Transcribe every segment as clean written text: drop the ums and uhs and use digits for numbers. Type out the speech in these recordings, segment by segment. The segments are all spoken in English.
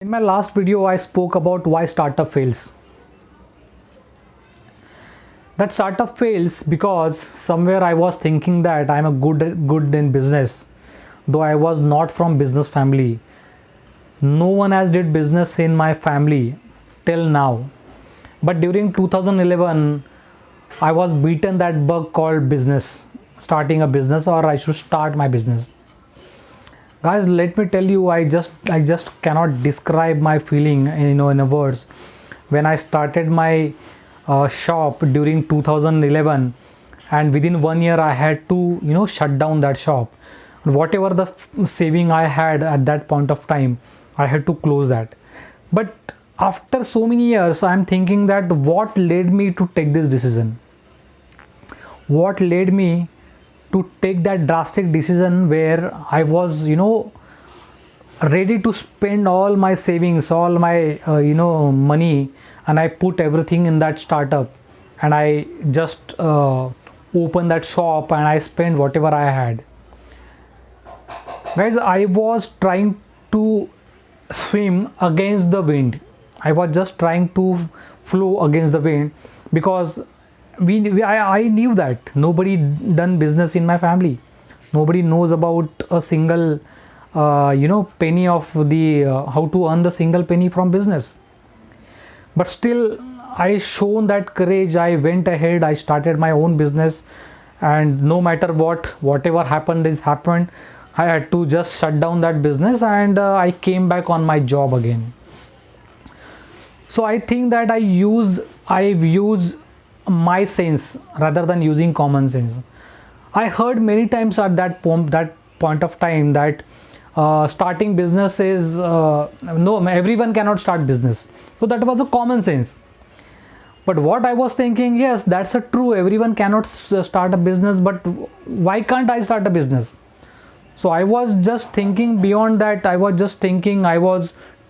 In my last video, I spoke about why startup fails. That startup fails because somewhere I was thinking that I'm a good in business, though I was not from business family. No one has did business in my family till now. But during 2011, I was beaten that bug called business, starting a business, or I should start my business. Guys, let me tell you, I just cannot describe my feeling in a words. When I started my shop during 2011, and within 1 year I had to shut down that shop. Whatever the saving I had at that point of time, I had to close that. But after so many years, I'm thinking that what led me to take this decision, what led me to take that drastic decision where I was ready to spend all my savings, all my money, and I put everything in that startup, and I just opened that shop and I spent whatever I had. Guys, I was trying to swim against the wind. I was just trying to flow against the wind because I knew that nobody done business in my family. Nobody knows about a single penny of the how to earn the single penny from business. But still, I shown that courage. I went ahead. I started my own business, and no matter whatever happened is happened. I had to just shut down that business, and I came back on my job again. So I think that I've used my sense rather than using common sense. I heard many times at that point of time that starting business is no, everyone cannot start business. So that was a common sense. But what I was thinking, yes, that's a true. Everyone cannot start a business, but why can't I start a business? So I was just thinking beyond that. I was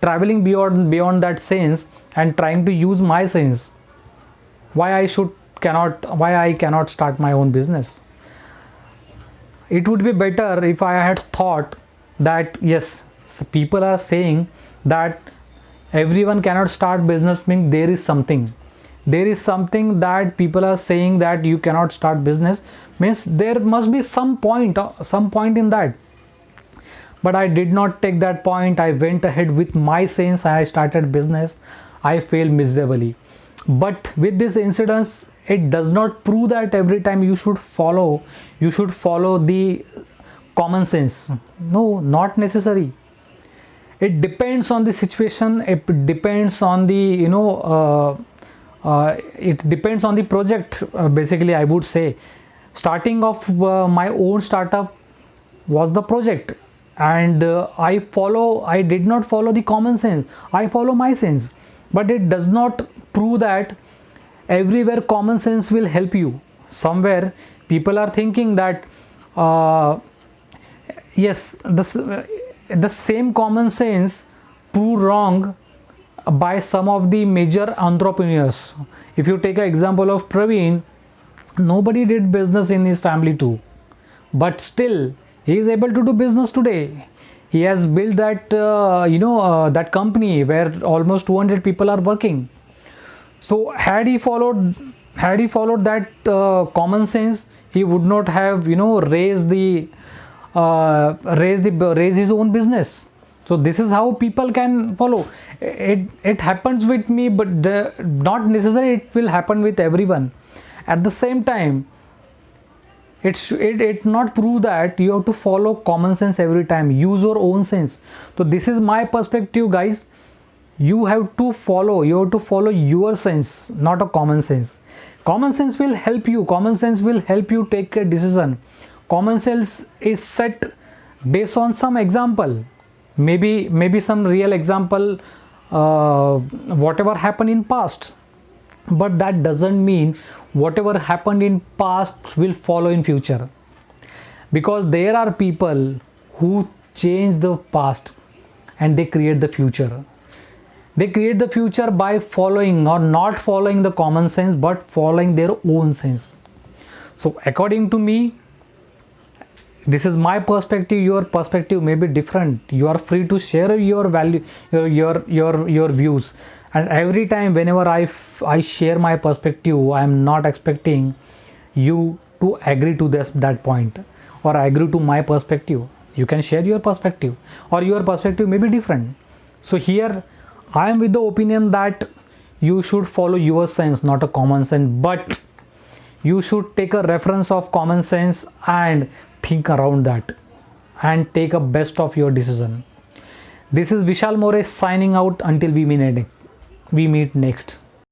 traveling beyond that sense and trying to use my sense. Why I cannot start my own business? It would be better if I had thought that yes, people are saying that everyone cannot start business, means there is something that people are saying that you cannot start business, means there must be some point in that. But I did not take that point. I went ahead with my sense. I started business. I failed miserably. But with this incidents, it does not prove that every time you should follow the common sense. No, not necessary. It depends on the situation. It depends on the it depends on the project. Basically, I would say starting off my own startup was the project, and I did not follow the common sense. I follow my sense. But it does not prove that everywhere common sense will help you. Somewhere people are thinking that yes, the same common sense proved wrong by some of the major entrepreneurs. If you take an example of Praveen, nobody did business in his family too, but still he is able to do business today. He has built that that company where almost 200 people are working. So had he followed that common sense, he would not have raised his own business. So this is how people can follow. It happens with me, but not necessarily it will happen with everyone. At the same time, it not prove that you have to follow common sense every time. Use your own sense. So this is my perspective, guys. You have to follow your sense, not a common sense. Common sense will help you take a decision. Common sense is set based on some example, maybe some real example, whatever happened in past. But that doesn't mean whatever happened in past will follow in future, because there are people who change the past and they create the future. They create the future by following or not following the common sense, but following their own sense. So according to me, This is my perspective, your perspective may be different. You are free to share your value, your views. And every time whenever I share my perspective, I am not expecting you to agree to that point or agree to my perspective. You can share your perspective, or your perspective may be different. So here I am with the opinion that you should follow your sense, not a common sense, but you should take a reference of common sense and think around that and take a best of your decision. This is Vishal More signing out until we meet next.